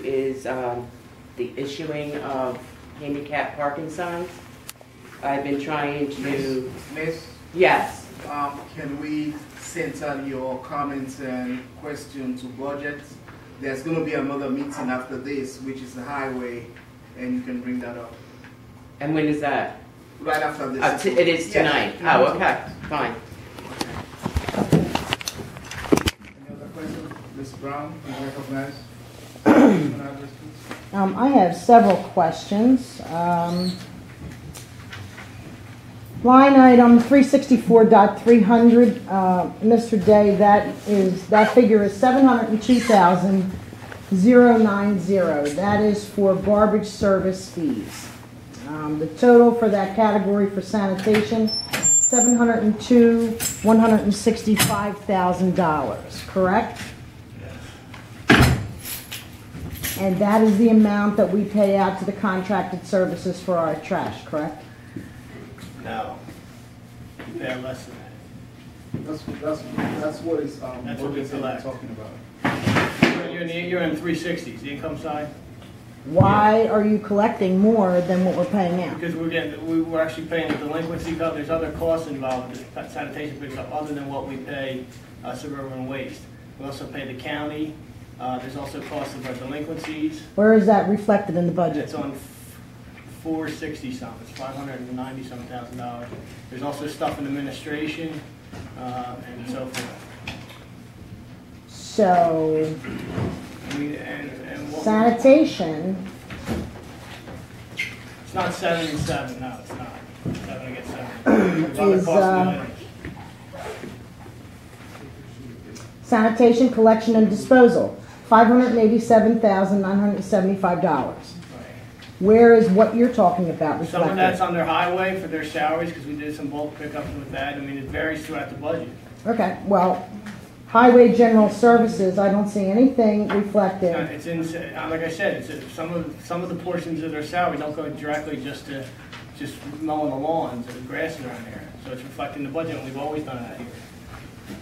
Is the issuing of handicap parking signs. I've been trying to... Miss? Yes. Can we center your comments and questions to budget? There's going to be another meeting after this, which is the highway, and you can bring that up. And when is that? Right after this. It is tonight. Yes. Oh, okay. Fine. Any other questions? Ms. Brown, please recognize. I have several questions. Line item 364.300, Mr. Day, that figure is $702,090. That is for garbage service fees. The total for that category for sanitation, $702,165,000, correct? And that is the amount that we pay out to the contracted services for our trash, correct? No. We pay less than that. That's what is That's what we collect. Talking about. You're in 360s, the income side. Why are you collecting more than what we're paying out? Because we're actually paying the delinquency cover. There's other costs involved with sanitation picks up other than what we pay suburban waste. We also pay the county. There's also costs of our delinquencies. Where is that reflected in the budget? It's on 460 something. It's $590,000. There's also stuff in administration and so forth. So, sanitation. It's not 7 and 7. No, it's not. 7 against 7. There's other costs in it. Sanitation collection and disposal, $587,975. Where is what you're talking about reflected? Some of that's on their highway for their salaries because we did some bulk pickups with that. I mean, it varies throughout the budget. Okay, well, highway general services, I don't see anything reflected. It's in, like I said, it's some of the portions of their salary don't go directly just to mowing the lawns or the grass around here. So it's reflecting the budget, and we've always done that here.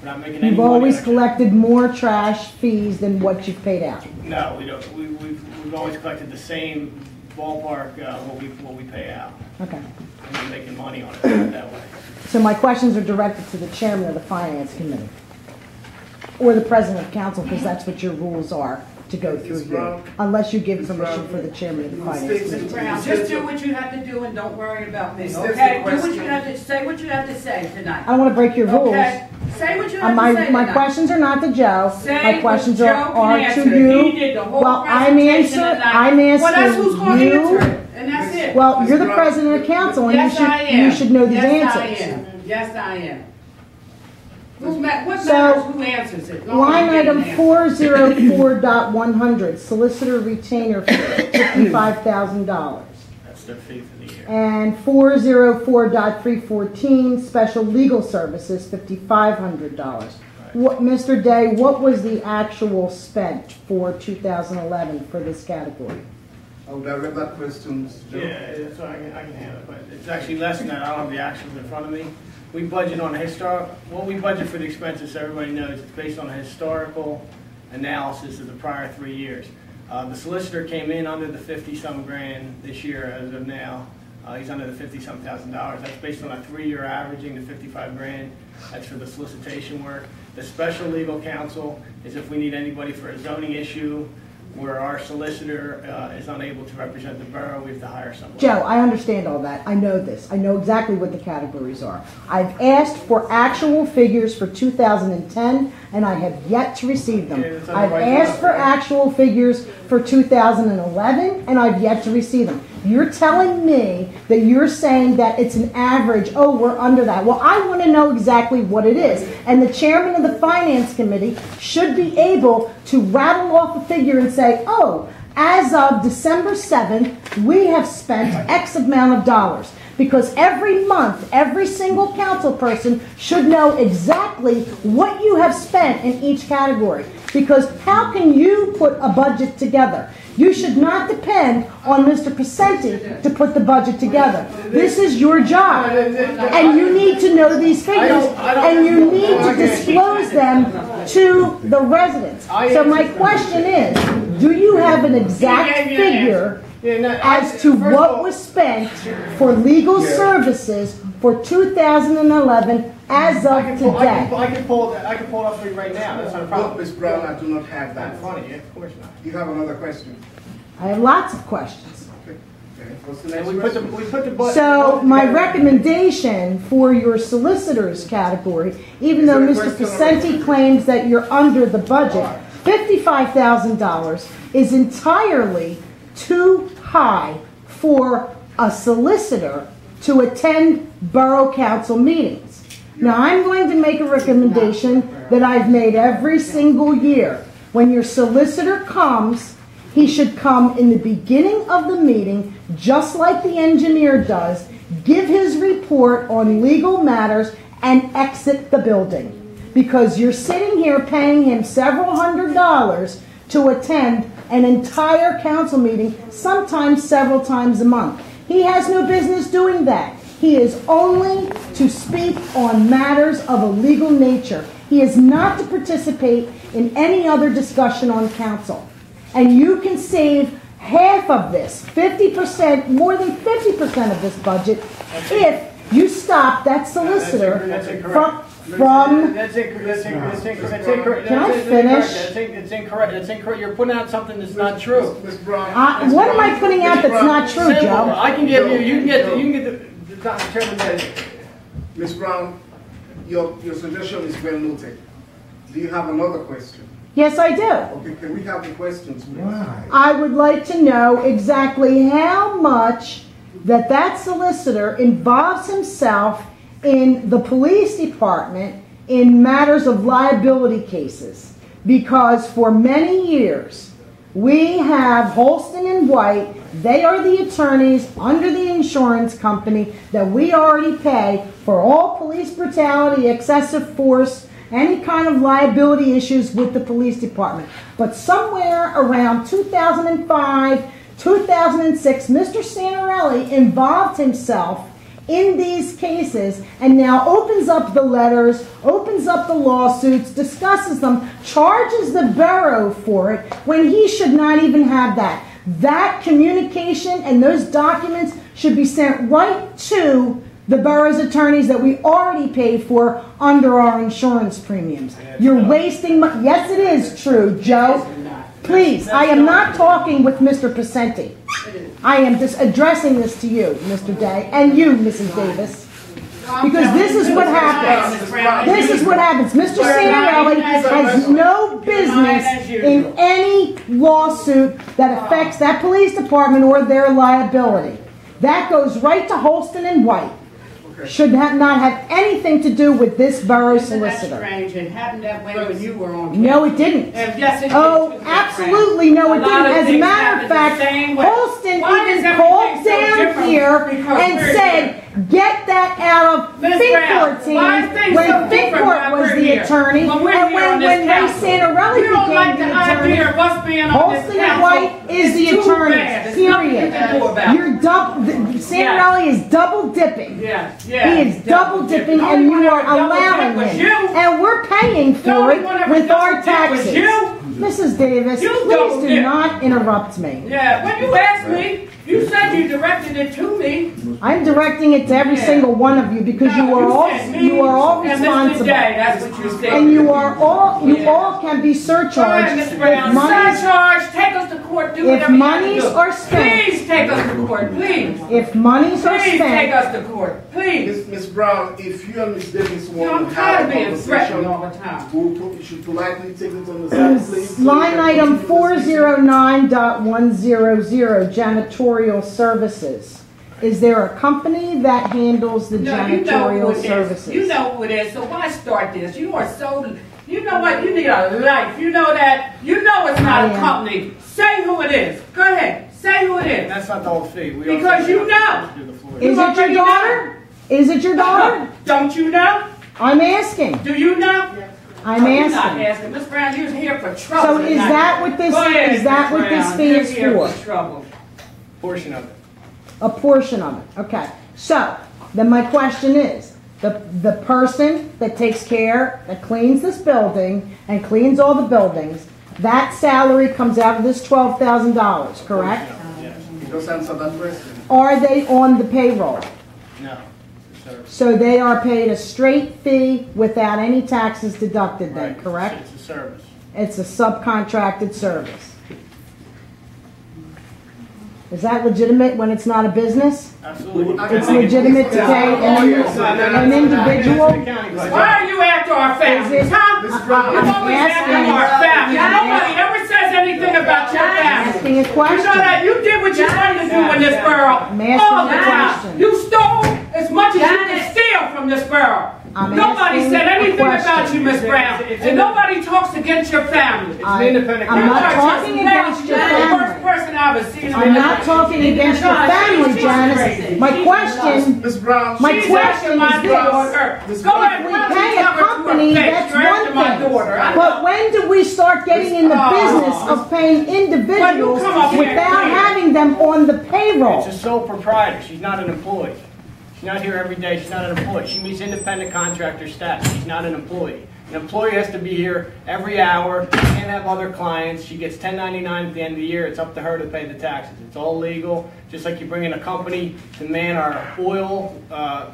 We're not making any You've money always on collected more trash fees than what you've paid out. No, we don't. We've always collected the same ballpark what we pay out. Okay. And we're making money on it that way. So my questions are directed to the chairman of the finance committee or the president of council, because that's what your rules are to go through here, unless you give permission for the chairman of the finance committee. Ms. Brown, just do what you have to do and don't worry about me, okay? Do what you have to say, what you have to say tonight. I don't want to break your rules. Okay? Say what you have to say tonight. My questions are not to Joe. Say my questions what are Joe can to answer. you. He did the whole Well, presentation tonight. I'm answering well, that's who's going to you. answer it, and that's it. Well, you're the president of council, and yes, you should know these yes, answers. I am. Yes, I am. What matters who answers it? Line item 404.100, solicitor retainer fee, $55,000. That's their fee for the year. And 404.314, special legal services, $5,500. Right. What, Mr. Day, what was the actual spent for 2011 for this category? I would direct that question to Joe. Yeah, so I can handle it, but it's actually less than that. I don't have the actuals in front of me. We budget on a what we budget for the expenses, so everybody knows, it's based on a historical analysis of the prior 3 years. The solicitor came in under the 50-some grand this year as of now. He's under the 50-some thousand dollars. That's based on a 3-year averaging, the 55 grand. That's for the solicitation work. The special legal counsel is if we need anybody for a zoning issue where our solicitor is unable to represent the borough, we have to hire someone. Joe, I understand all that. I know this. I know exactly what the categories are. I've asked for actual figures for 2010, and I have yet to receive them. Yeah, I've asked for actual figures for 2011, and I've yet to receive them. You're telling me that you're saying that it's an average, oh, we're under that. Well, I want to know exactly what it is. And the chairman of the finance committee should be able to rattle off a figure and say, oh, as of December 7th, we have spent X amount of dollars. Because every month, every single council person should know exactly what you have spent in each category. Because how can you put a budget together? You should not depend on Mr. Pacenti to put the budget together. This is your job. And you need to know these figures. And you need to disclose them to the residents. So my question is, do you have an exact figure as to what was spent for legal services for 2011 as of today? I can pull it up for you right now. That's not a problem. Ms. Brown, I do not have that. In front of you, of course not. You have another question? I have lots of questions. Okay. What's the And next we question? put the budget. So my recommendation for your solicitors category, even though Mr. Pacenti claims that you're under the budget, $55,000 is entirely too high for a solicitor to attend borough council meetings. Now, I'm going to make a recommendation that I've made every single year. When your solicitor comes, he should come in the beginning of the meeting, just like the engineer does, give his report on legal matters, and exit the building. Because you're sitting here paying him several $100s to attend an entire council meeting, sometimes several times a month. He has no business doing that. He is only to speak on matters of a legal nature. He is not to participate in any other discussion on council. And you can save half of this, 50%, more than 50% of this budget, if you stop that solicitor from... That's incorrect. Can I finish? It's incorrect. That's incorrect. You're putting out something that's not true. Ms. Brown. What am I putting out that's not true, Simple. Joe? I can give you. You can get the Dr. Chairman. Ms. Brown, your suggestion is well noted. Do you have another question? Yes, I do. Okay, can we have the questions, please? I would like to know exactly how much that solicitor involves himself in the police department in matters of liability cases. Because for many years, we have Holston and White. They are the attorneys under the insurance company that we already pay for all police brutality, excessive force, any kind of liability issues with the police department. But somewhere around 2005, 2006, Mr. Santarelli involved himself in these cases and now opens up the letters, opens up the lawsuits, discusses them, charges the borough for it when he should not even have that. That communication and those documents should be sent right to the borough's attorneys that we already pay for under our insurance premiums. You're wasting money. Yes, it is true, Joe. Please, I am not talking with Mr. Pacenti. I am just addressing this to you, Mr. Day, and you, Mrs. Davis. Because this is what happens. This is what happens. Mr. Santarelli has no business in any lawsuit that affects that police department or their liability. That goes right to Holston and White. Should not have anything to do with this borough solicitor. Isn't that strange? And hadn't that went when you were on? No, it didn't. Yes, it did. Oh, absolutely no, it didn't. As a matter of fact, Holston even called down here and said, get that out of Fincourt team when Fincourt was the attorney, and when Ray Santarelli became the attorney. Holston and White is the attorney, period. Santarelli is double dipping. He is double dipping, and you are allowing him. And we're paying for it with our taxes. Mrs. Davis, please do not interrupt me. Yeah, when you asked me, you said you directed it to me. I'm directing it to every single one of you because you are all responsible. That's what you said. And you all can be surcharged if monies, surcharge, take us to court, do if whatever you monies have to do. are spent. Please take us to court, please. If monies are Please take spent, us to court, please. Ms. Brown, if you and Ms. Davis want I'm to tired have of a being threatened all conversation, the time. you should politely take it on the side, please. line item 409.100, janitorial services. Is there a company that handles the janitorial services? You know who it is, so why start this? You are so, you know what, you need a life. You know that, you know it's not a company. Say who it is. Go ahead, say who it is. That's not the whole fee. Because you know. Is it your daughter? Is it your daughter? Don't you know? I'm asking. Do you know? I'm You're not asking. asking. Miss Brown, you're here for trouble. So is that what this Go ahead, is that Miss what this Brown. fee You're is here for? trouble. Portion of it. A portion of it. Okay. So then my question is, The person that takes care, that cleans this building and cleans all the buildings, that salary comes out of this $12,000, correct? Yes. Just answer that question. Are they on the payroll? No. Sir. So they are paid a straight fee without any taxes deducted then, Right. correct? It's a service. It's a subcontracted service. Is that legitimate when it's not a business? Absolutely. It's legitimate to pay an individual? Why are you after our families, huh? You're always after our families. Nobody ever says anything about your family. Asking a You know question. that you did what you wanted to do in this borough I'm asking all the a time. question. You stole as much as you can steal from this borough. I'm Nobody asking said a anything about question. you, Miss Brown, and nobody talks against your family. It's an independent I'm not contractor. talking against your You're the worst family. person I've ever seen in my I'm not life. talking against your family, Janice. My question, Ms. Brown, My She's question after my is this. daughter. This- Go ahead, we why don't pay you a tell her to her company, face? that's You're after my one daughter. I thing. know. But when do we start getting in the business of paying individuals come up here and without say it. having them on the payroll? It's a sole proprietor. She's not an employee. She's not here every day. She's not an employee. She meets independent contractor status. She's not an employee. An employee has to be here every hour. She can't have other clients. She gets 1099 at the end of the year. It's up to her to pay the taxes. It's all legal. Just like you bring in a company to man our oil,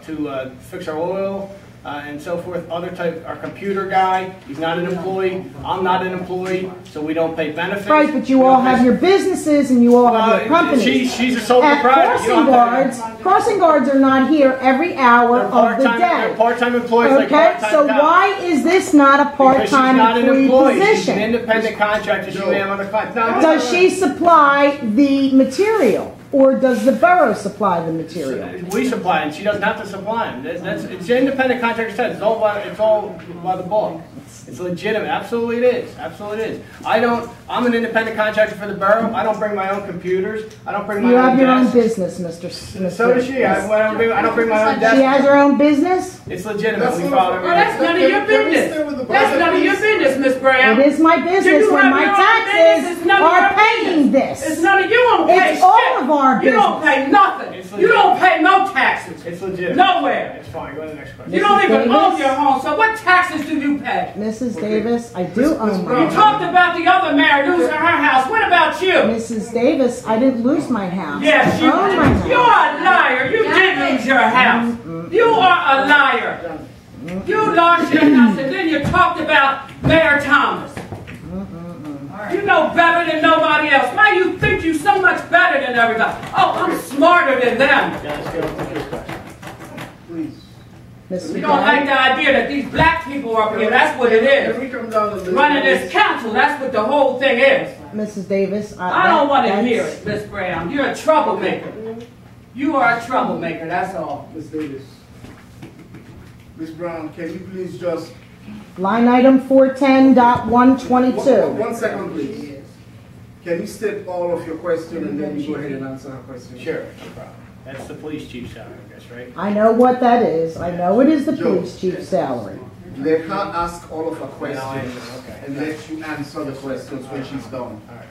to fix our oil, and so forth. Other type, our computer guy, he's not an employee. I'm not an employee, so we don't pay benefits. Right, but you We all don't have pay- your businesses and you all have your companies. She's a sole At proprietor. You crossing don't have to- crossing guards are not here every hour They're of the part-time- They're day. part-time employees like Okay, part-time so cops. why is this not a Because she's part-time not an employee employee. She's an position? independent contractor. She may have other clients. No, Does she supply the material, or does the borough supply the material? We supply, and she doesn't have to supply them. It's an independent contractor said. It's all by the book. It's legitimate. Absolutely it is. Absolutely it is. I'm an independent contractor for the borough. I don't bring my own computers. I don't bring my You own have your own desks. business, Mr. So does she. I don't bring my own desk. She has her own business? It's legitimate. That's We not- follow Well, that's everything. none of your Can we stay business. with the That's budget, none of your please? business, Miss Brown. It is my Do business you when have my your own business? It's taxes none of are your paying business. this. It's none of you don't pay It's all shit. of our You don't business. pay nothing. It's You don't pay no taxes. It's legitimate. Nowhere. It's fine. Go to the next question. You don't Mrs. even Davis? own your home, so what taxes do you pay? Mrs. Davis, I do own You my home. talked about the other mayor losing her house. What about you? Mrs. Davis, I didn't lose my house. Yes, I own my house. you're a liar. You did lose your house. You are a liar. You lost your house, and then you talked about Mayor Thomas. You know better than nobody else. Why you think you so much better than everybody? Oh, I'm smarter than them. Guys, go to the first question. please. Mr. You don't like Dunn? the idea that these black people are up here. That's what it Can we is. come down a little Running bit? this council, that's what the whole thing is. Mrs. Davis, I don't want to that's- hear it, Miss Brown. You're a troublemaker. You are a troublemaker, that's all. Ms. Davis. Ms. Brown, can you please just... Line item 410.122. One second, please. Can you state all of your question and then you go ahead and answer her question? Sure, no problem. That's the police chief's salary, I guess, right? I know what that is. I know it is the Joe. police chief's salary. Let her ask all of her questions Okay. and let you answer the questions when she's done. All right.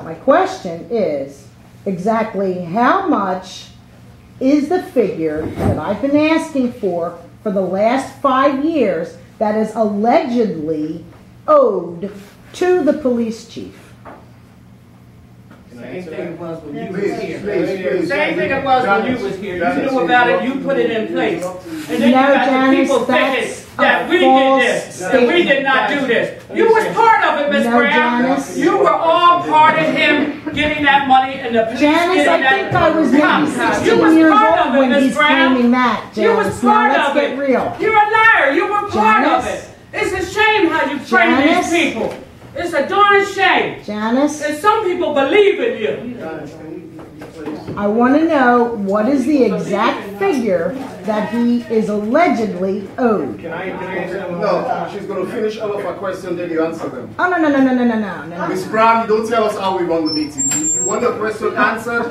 My question is exactly how much is the figure that I've been asking for the last 5 years that is allegedly owed to the police chief? Can I Same answer thing that? it was when you was Please, here. please. Same thing it was when you was here. You knew about it, you put it in place. And then you No, got the Janice, people thinking that's that a we false did this, and we did not do this. You was part of it, Miss No, Brown. Janice. You were all part of him getting that money and the police Janice, getting I that. think I was maybe You 16 was years part old of it, when Miss he's Brown. claiming that, You was Janice. Now part let's of get it. real. You're a liar. You were part of Janice? it. It's a shame how you train Janice? these people. It's a darn shame. Janice, And some people believe in you. I want to know what is the exact figure that he is allegedly owed. Can I answer them? No, she's going to finish all of her questions, then you answer them. Oh, no, no, no, no, no, no, no, no. Ms. Brown, you don't tell us how we run the meeting. You want your question answered,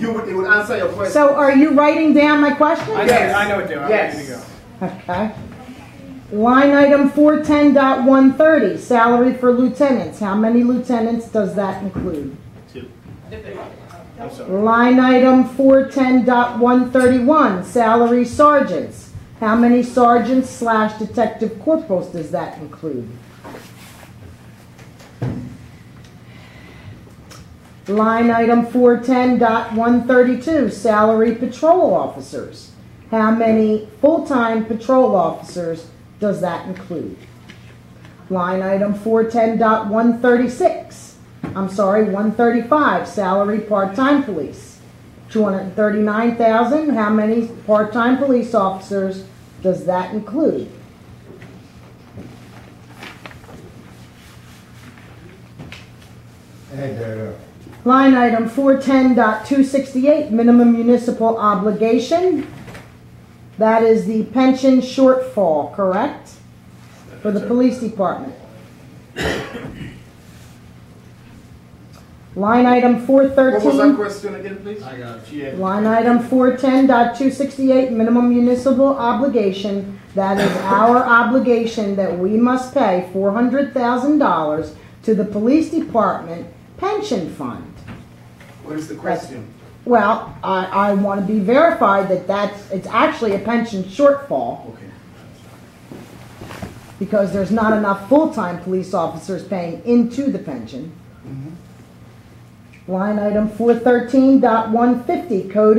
you would answer your question. So are you writing down my question? I know what they are. I'm Yes. ready to go. Okay. Line item 410.130, salary for lieutenants. How many lieutenants does that include? 2. I'm sorry. Line item 410.131, salary sergeants. How many sergeants slash detective corporals does that include? Line item 410.132, salary patrol officers. How many full-time patrol officers does that include? Line item 410.136, 135, salary part-time police. 239,000, how many part-time police officers does that include? Line item 410.268, minimum municipal obligation. That is the pension shortfall, correct? For the police department. Line item What was that 413. question again, please? I got it. Line item 410.268, minimum municipal obligation. That is our obligation that we must pay $400,000 to the police department pension fund. What is the question? Well, I want to be verified that it's actually a pension shortfall Okay. because there's not enough full-time police officers paying into the pension. Line item 413.150, code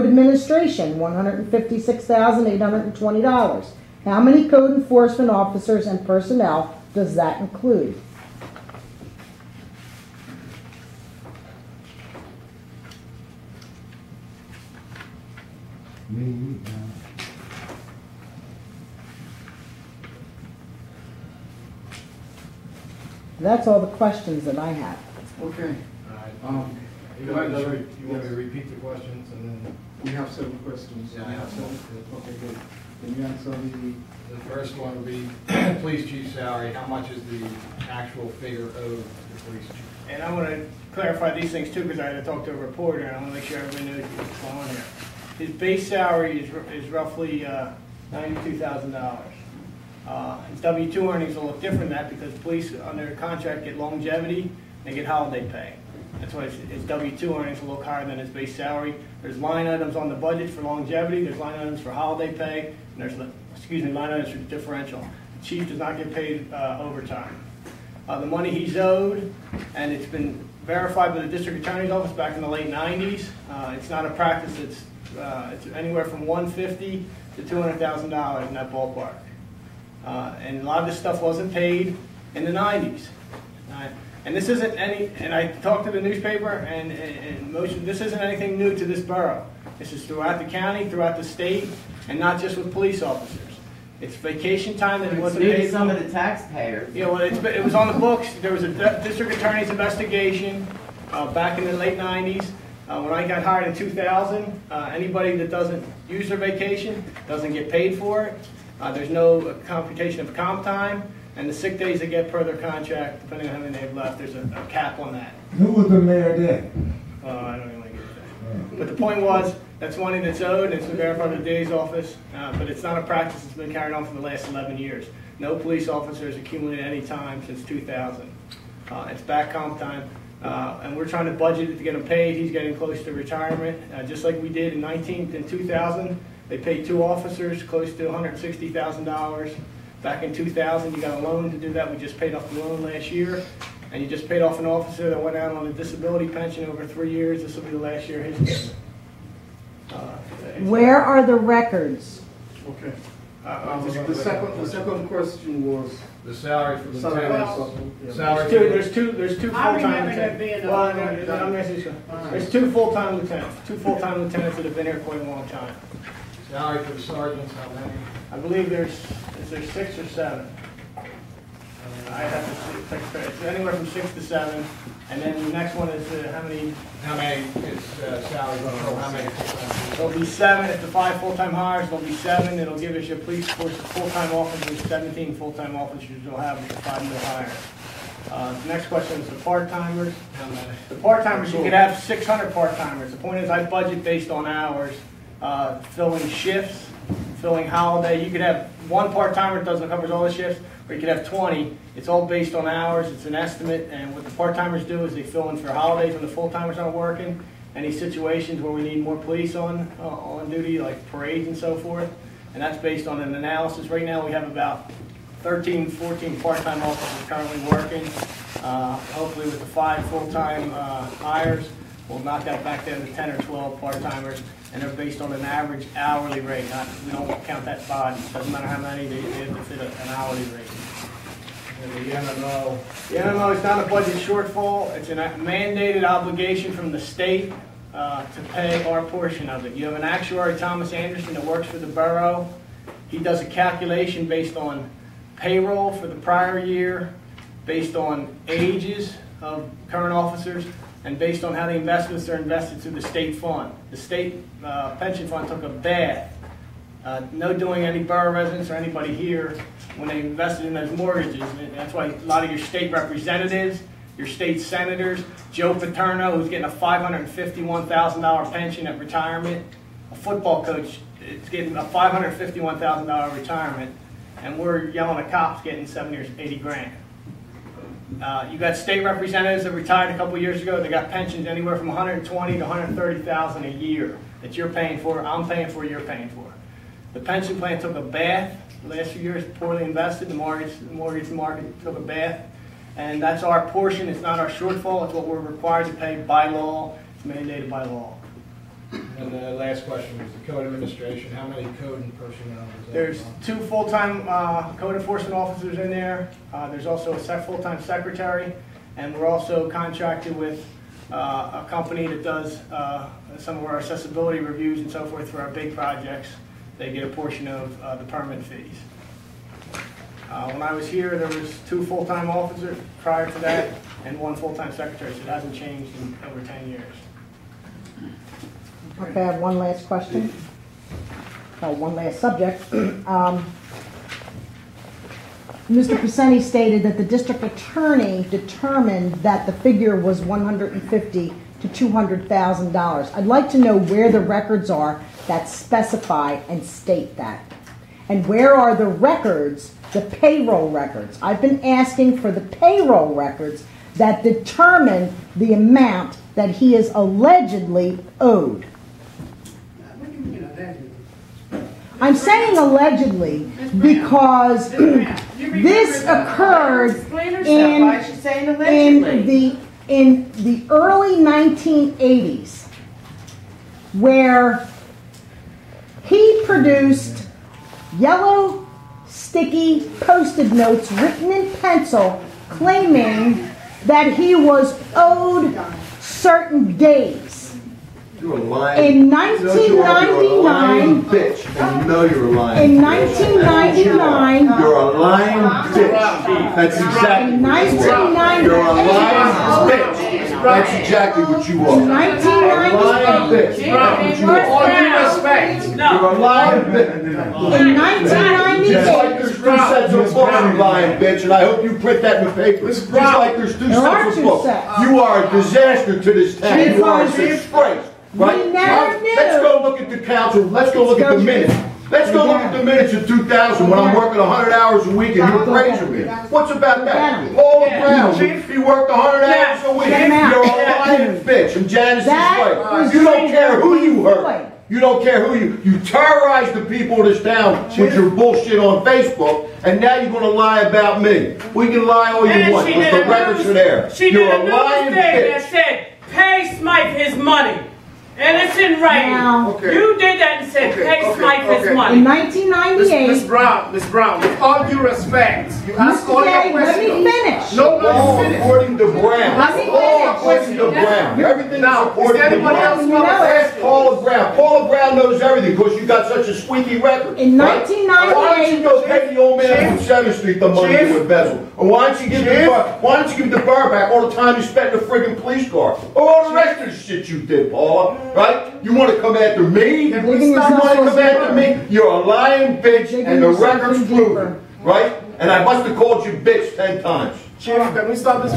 administration, $156,820. How many code enforcement officers and personnel does that include? That's all the questions that I have. Okay. You want me to repeat the questions and then? We have several questions. Yeah, I have several. Okay, good. Can you answer The first one would be police chief salary. How much is the actual figure owed to the police chief? And I want to clarify these things too, because I had to talk to a reporter, and I want to make sure everybody knows what's going on here. His base salary is roughly $92,000. His W-2 earnings will look different than that because police under contract get longevity, they get holiday pay. That's why his W-2 earnings will look higher than his base salary. There's line items on the budget for longevity, there's line items for holiday pay, and there's, line items for differential. The chief does not get paid overtime. The money he's owed, and it's been verified by the district attorney's office back in the late 90s. It's not a practice. It's anywhere from $150,000 to $200,000 in that ballpark. And a lot of this stuff wasn't paid in the 90s. And this isn't any. And I talked to the newspaper, and this isn't anything new to this borough. This is throughout the county, throughout the state, and not just with police officers. It's vacation time that it wasn't It's new paid to some for. of the taxpayers. Yeah, well, it was on the books. There was a district attorney's investigation back in the late 90s. When I got hired in 2000, anybody that doesn't use their vacation doesn't get paid for it. There's no computation of comp time, and the sick days they get per their contract, depending on how many they've left, there's a cap on that. Who was the mayor then? I don't even want to get into that. But the point was, that's money that's owed, and it's been verified by the DA's office, but it's not a practice that's been carried on for the last 11 years. No police officer has accumulated any time since 2000. It's back comp time, and we're trying to budget it to get him paid. He's getting close to retirement, just like we did in 2000. They paid 2 officers close to $160,000. Back in 2000, you got a loan to do that. We just paid off the loan last year. And you just paid off an officer that went out on a disability pension over 3 years. This will be the last year of his term. Where are the records? Okay. The second question was The salary for the salary. lieutenants. Salary. There's two I full-time remember there lieutenants. being a. Well, I'm gonna ask you this one. There's 2 full-time lieutenants. 2 full-time lieutenants that have been here quite a long time. Salary for the sergeants, how many? I believe is there 6 or 7? I have to see, it's anywhere from 6 to 7. And then the next one is how many? How many is salary control? How many? There'll be 7. If the 5 full-time hires, there'll be 7. It'll give us your police force of full-time officers, 17 full-time officers you'll have with the 5 new hires. The next question is the part-timers. How many? The part-timers, you could have 600 part-timers. The point is I budget based on hours, filling shifts, filling holiday. You could have 1 part-timer that covers all the shifts, or you could have 20. It's all based on hours. It's an estimate, and what the part-timers do is they fill in for holidays when the full-timers aren't working, any situations where we need more police on duty, like parades and so forth. And that's based on an analysis. Right now we have about 13, 14 part-time officers currently working. Hopefully with the 5 full-time hires, we'll knock that back down to 10 or 12 part-timers, and they're based on an average hourly rate. We don't count that body. Doesn't matter how many, they have to fit an hourly rate. And the MMO, The MMO is not a budget shortfall. It's a mandated obligation from the state to pay our portion of it. You have an actuary, Thomas Anderson, that works for the borough. He does a calculation based on payroll for the prior year, based on ages of current officers, and based on how the investments are invested through the state fund. The state pension fund took a bath. No doing any borough residents or anybody here when they invested in those mortgages. And that's why a lot of your state representatives, your state senators, Joe Paterno, who's getting a $551,000 pension at retirement, a football coach is getting a $551,000 retirement, and we're yelling at cops getting 70 or 80 grand. You got state representatives that retired a couple years ago. They got pensions anywhere from $120,000 to $130,000 a year that you're paying for, I'm paying for, you're paying for. The pension plan took a bath the last few years, poorly invested. The mortgage market took a bath, and that's our portion. It's not our shortfall. It's what we're required to pay by law. It's mandated by law. and the last question was the code administration. How many code and personnel is that? There's 2 full-time code enforcement officers in there. There's also a full-time secretary, and we're also contracted with a company that does some of our accessibility reviews and so forth for our big projects. They get a portion of the permit fees. When I was here, there was 2 full-time officers prior to that, and 1 full-time secretary, so it hasn't changed in over 10 years. Okay, I have one last question. One last subject. Mr. Peseni stated that the district attorney determined that the figure was $150,000 to $200,000. I'd like to know where the records are that specify and state that. And where are the records, the payroll records? I've been asking for the payroll records that determine the amount that he is allegedly owed. I'm saying allegedly because this occurred in the early 1980s, where he produced yellow sticky Post-it notes written in pencil claiming that he was owed certain days. You're a lying. In 1999, bitch, and you know you're a lying. In 1999, you're a lying bitch. That's exactly what you are. You're a lying bitch. That's exactly what you are. In 1998, You're a lying bitch. In 1998, Just like there's 2 sets of books, you lying bitch, and I hope you print that in the paper. Just like there's 2 sets of books. You are a disaster to this town. You are a disgrace. Right? Let's go look at the council. Let's go look at the minutes. Let's go look at the minutes of 2000 when I'm working 100 hours a week and you're praising me. What's about that? Paula Brown, he worked 100 hours a week. You're a lying bitch. And Janice is right. You don't care who you hurt. You don't care who you terrorize the people of this town with your bullshit on Facebook, and now you're going to lie about me. We can lie all you want, but the records are there. You're a lying bitch. That said, pay Smythe his money. And it's in writing. You did that and said, pay Smythe his money. In 1998, Miss Brown, with all due respect, you ask all your questions. Let me finish. No, All finish. according to Brown. Let me All finish. according to Brown. Everything is Now, according is to anyone Brown. else want to Ask Paula Brown. Paula Brown knows everything because you got such a squeaky record. In right? 1998, Why don't you go pay the old man from 7th Street the money to embezzle? Or why don't you give the borough back all the time you spent in the friggin' police car? Or all the rest of the shit you did, Paula, right? You want to come after me? You want to come after me? You're a lying bitch, and the record's proven, right? And I must have called you bitch 10 times. Chief, can we stop this?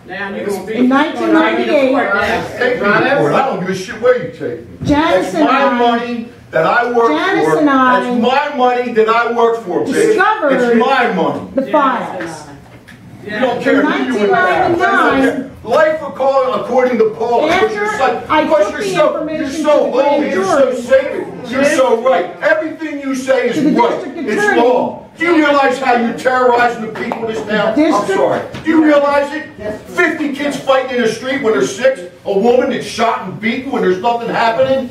Now you can in 1998, Take me to court. I don't give a shit where you take me. Janice That's and my I- money that I work Janice for. and I That's my money that I work for, bitch. discovered It's my money. the files. You don't care who you In 1999, Life according to Paul. the You're information so to the grand holy, you're so jury. sacred, you're so right. Everything you say is To the right. district It's attorney. law. Do you realize how you're terrorizing the people in this town? I'm District- sorry. Do you realize it? 50 kids fighting in the street when they're 6, a woman that's shot and beaten when there's nothing happening?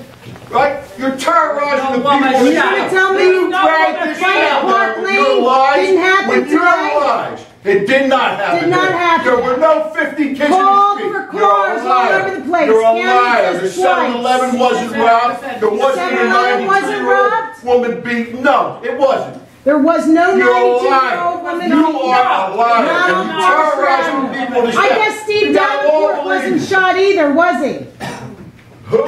Right? You're terrorizing the people in You this gonna town. tell me You no dragged woman this fight down Park there with your Lane lies. didn't happen With your today? lies. It did not happen. Did not there. happen. There were no 50 kids Called in the for street. You're cars a all liar. over the place. You're a County liar. The says twice. 7-Eleven wasn't robbed. There wasn't a 7-Eleven wasn't 92-year-old robbed? woman beaten. No, it wasn't. There was no You're a 92-year-old liar. woman You on are a liar. Not And on you're terrorizing the people in this I town. guess Steve You got all Davenport wasn't believed. shot either, was he? Who?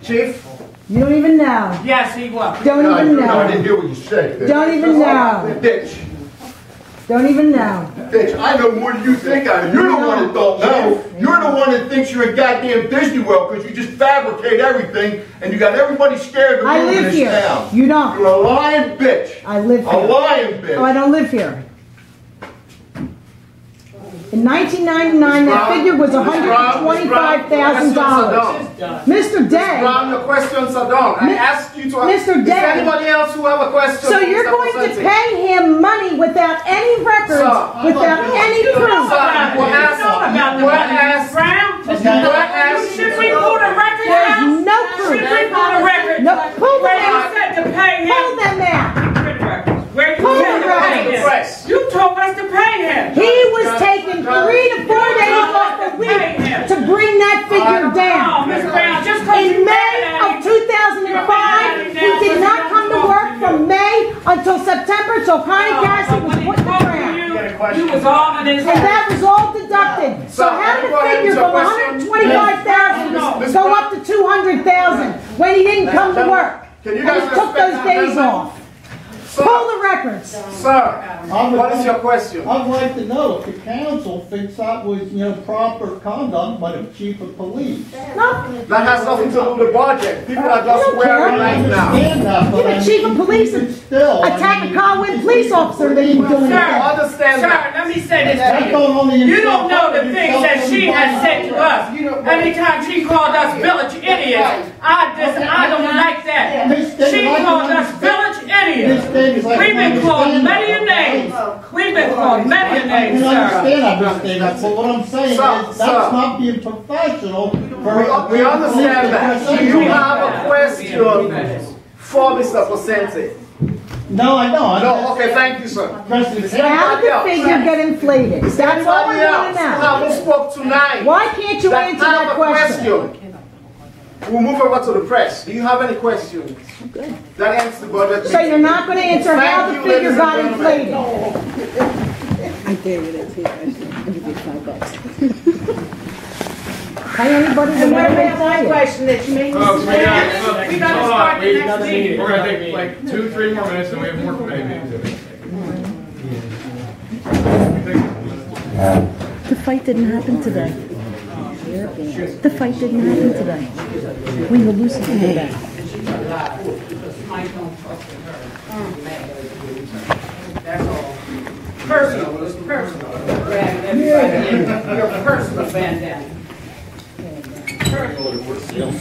Chief? You don't even know. Yes, he was. Don't No, even I didn't know. hear what you said. bitch. Don't even know. Bitch. Don't even know. Bitch, I know more than you think I know. You're the one that don't know. You're the one that thinks you're a goddamn Disney World because you just fabricate everything and you got everybody scared to I move in live this here. town. You don't. You're a lying bitch. I live A here. lying bitch. Oh, I don't live here. In 1999, that figure was $125,000. Mr. Day. Brown, your questions are done. I asked you to Mr. Is Day. anybody else who have a question? So you're going to pay him money without any records, Sir, without any proof. Should we pull the record There's out? no proof. Should we pull the record? No, pull Where them you out. said to pay him? Pull them out. Where you Pull said the to pay records. him? Press. You told us to pay him. He was taking 3 to 4 days off a week to bring that figure Oh, down. Ms. Brown, just because In you May of 2005, he did not come to work from May until September, till Connie Cassie was put in the ground. You was all in his And that was all deducted. So how did the figure from 125,000 go up to 200,000 when he didn't come to work? Can you And guys he took respect those the days amendment? off. Pull the records. Sir, what is your question? I'd like to know if the council thinks that was, proper conduct by the chief of police. No, That has nothing to do with the budget. People are just don't wearing care. I right now. understand that, but You're the chief of police and still, attack a Colwyn police officer that you doing Sir, that. Understand sir, that. let me say this That's to going on the you. You inside don't know the of things yourself that she and has said to us. Anytime she called us village idiots, I don't like that. She called us village idiots. We've been called many a names. We've been called many a I names, can sir. understand that, Mr. Davis, but what I'm saying is, that's Sir. not being professional for... We understand that. Do you have a question for Mr. Placente? No, I don't. No, okay, thank you, sir. President, How did the figure get inflated? That's all Anybody I want else to know. who spoke tonight? Why can't you that answer have that a question? We'll move over to the press. Do you have any questions? That ends the budget. So you're not going to answer how the Thank you, figure ladies got and inflated? I dare you to take it. I'll give you $5. Pay anybody to And what whatever they about my tell you. question that you made me Folks, say? We gotta start the next meeting. We're gonna take like 2-3 more minutes and we have more committee meetings. The fight didn't happen today. The fight didn't happen today. We were losing to that. That's all. Personal, it's personal. Grab everybody in your personal bandana. Personal.